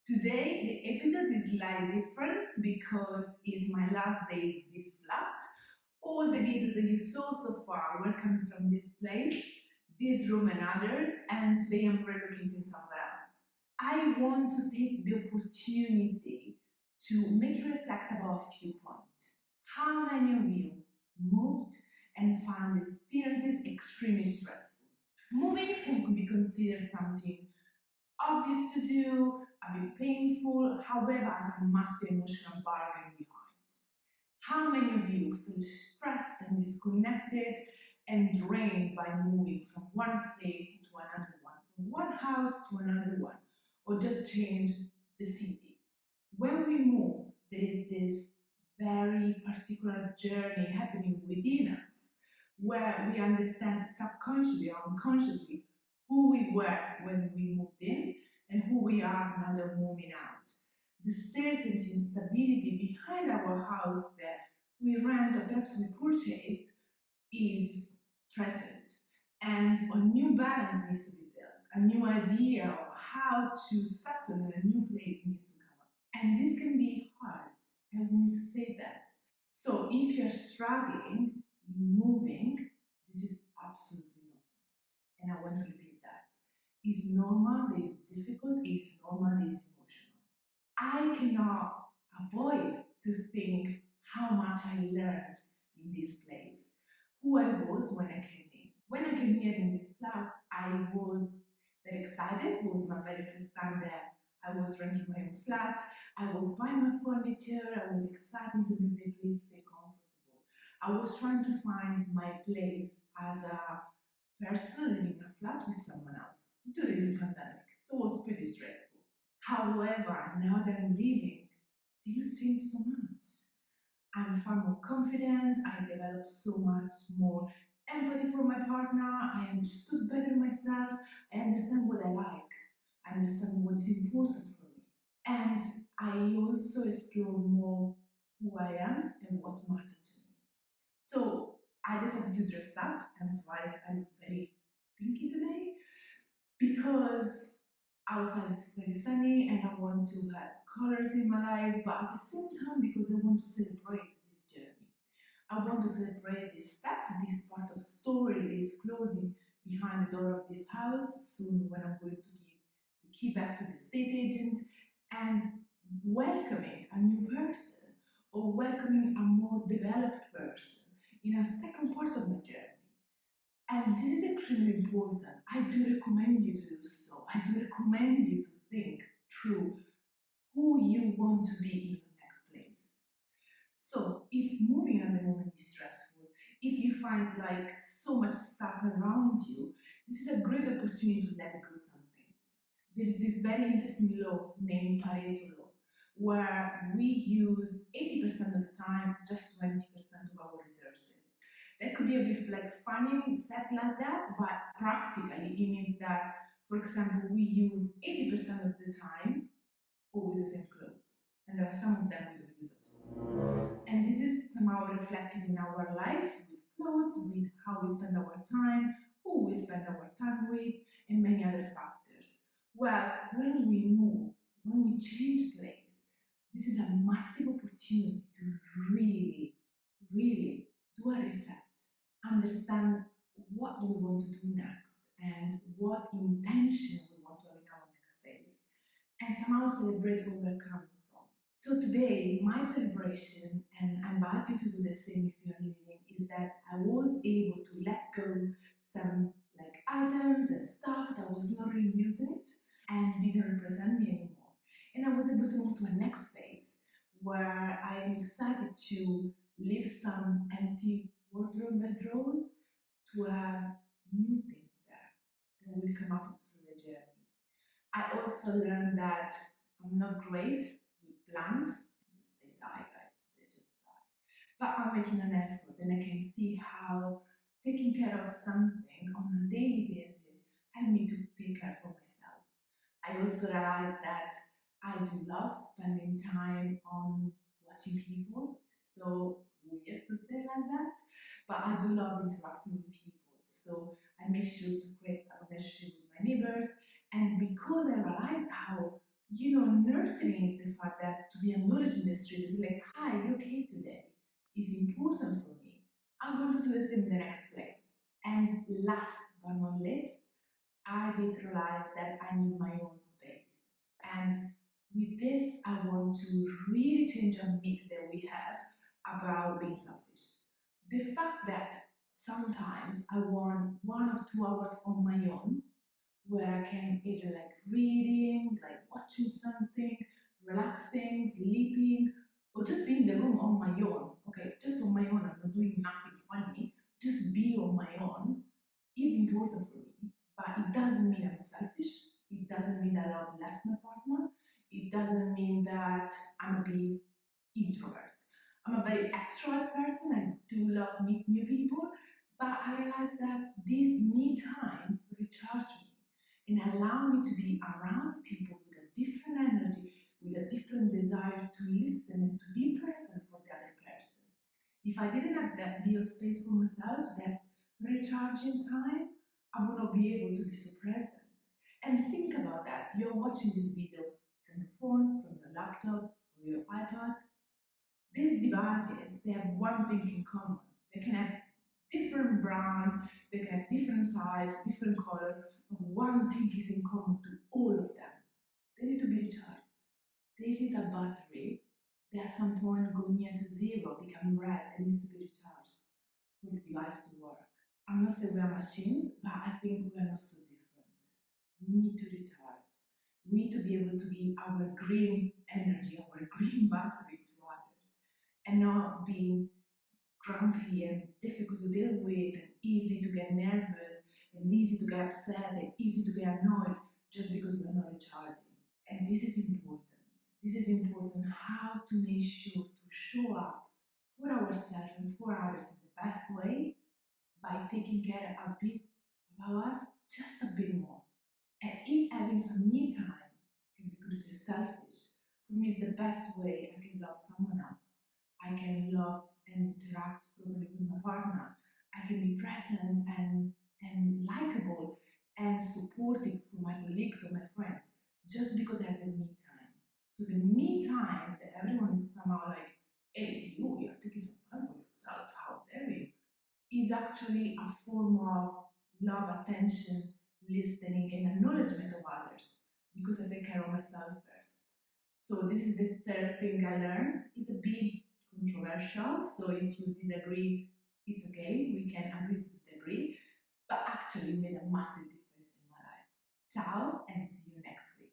Today, the episode is slightly different because it's my last day in this flat. All the videos that you saw so far were coming from this place, this room and others, and today I'm relocating somewhere else. I want to take the opportunity to make you reflect about a few points. How many of you moved and found experiences extremely stressful? Moving can be considered something obvious to do, a bit painful, however, has a massive emotional bargain behind. How many of you feel stressed and disconnected and drained by moving from one place to another one, from one house to another one, or just change the city? When we move, there is this very particular journey happening within us where we understand subconsciously or unconsciously who we were when we moved in and who we are now that we're moving out. The certainty and stability behind our house that we rent or perhaps we purchased is threatened. And a new balance needs to be built. A new idea of how to settle in a new place needs to come up. And this can be hard. I want to say that. So if you're struggling in moving, this is absolutely normal. And I want to repeat that. It's normal, it is difficult, it's normal, it is emotional. I cannot avoid to think how much I learned in this place, who I was when I came in. When I came here in this flat, I was very excited. It was my very first time there. I was renting my own flat. I was buying my furniture. I was excited to make the place feel comfortable. I was trying to find my place as a person living in a flat with someone else during the pandemic. So it was pretty stressful. However, now that I'm leaving, things change so much. I'm far more confident, I developed so much more empathy for my partner, I understood better myself, I understand what I like, I understand what is important for me. And I also explore more who I am and what matters to me. So I decided to dress up, and that's why I'm very pinky today, because outside is very sunny and I want to have colors in my life, but at the same time because I want to celebrate this journey. I want to celebrate this step, this part of story that is closing behind the door of this house soon when I'm going to give the key back to the estate agent, and welcoming a new person or welcoming a more developed person in a second part of my journey. And this is extremely important. I do recommend you to do so. I do recommend you to think through who you want to be in the next place. So if moving at the moment is stressful, if you find like so much stuff around you, this is a great opportunity to let go some things. There is this very interesting law named Pareto law, where we use 80% of the time just 20% of our resources. That could be a bit like funny said like that, but practically it means that, for example, we use 80% of the time always the same clothes, and there are some of them we don't use at all. And this is somehow reflected in our life with clothes, with how we spend our time, who we spend our time with, and many other factors. Well, when we move, when we change place, this is a massive opportunity to really, really do a reset, understand what we want to do next and what intention we want to have in our next phase, and somehow celebrate where we're coming from. So today, my celebration, and I invite you to do the same if you're living, is that I was able to let go some like items and stuff that was not really using it and didn't represent me anymore. And I was able to move to a next phase where I am excited to leave some empty wardrobe and drawers to have new things there that will come up through the journey. I also learned that I'm not great with plans. Just they die, guys. They just die. But I'm making an effort, and I can see how taking care of something on a daily basis helped me to take care of myself. I also realized that I do love spending time on watching people. So weird to say like that, but I do love interacting with people. So I make sure to create a relationship with my neighbors. And because I realized how, third thing is the fact that to be acknowledged in the street is like, hi, you okay today? Is important for me. I'm going to do the same in the next place. And last but not least, I did realize that I need my own space. And with this, I want to really change a myth that we have about being selfish. The fact that sometimes I want 1 or 2 hours on my own where I can either like reading, like watching something, relaxing, sleeping, or just be in the room on my own. Okay, just on my own, I'm not doing nothing funny, just be on my own is important for me. But it doesn't mean I'm selfish. It doesn't mean that I love less my partner. It doesn't mean that I'm a big introvert. I'm a very extrovert person. I do love meet new people, but I realized that this me time recharge me and allow me to be around people with a different energy, with a different desire to listen and to be present for the other person. If I didn't have that be a space for myself, that recharging time, I would not be able to be so present. And think about that. You're watching this video from your phone, from your laptop, or your iPad. These devices, they have one thing in common. They can have different brands, they can have different size, different colors, but one thing is in common to all of them. They need to be recharged. There is a battery that at some point go near to zero, become red, and needs to be recharged for the device to work. I'm not saying we are machines, but I think we are not so different. We need to recharge. We need to be able to give our green energy, our green battery to others, and not being grumpy and difficult to deal with and easy to get nervous and easy to get upset and easy to get annoyed just because we're not recharging. And this is important. This is important how to make sure to show up for ourselves and for others in the best way by taking care a bit about us, just a bit more. And if having some me time can be considered selfish, for me it's the best way I can love someone else. I can love and interact properly with my partner. I can be present and likable and supportive for my colleagues or my friends just because I have the me time. So the me time that everyone is somehow like, hey, you're taking some time for yourself, how dare you? Is actually a form of love, attention, listening, and acknowledgement of others because I take care of myself first. So this is the third thing I learned. It's a bit controversial, so if you disagree, it's okay. We can agree to disagree, but actually made a massive difference in my life. Ciao, and see you next week.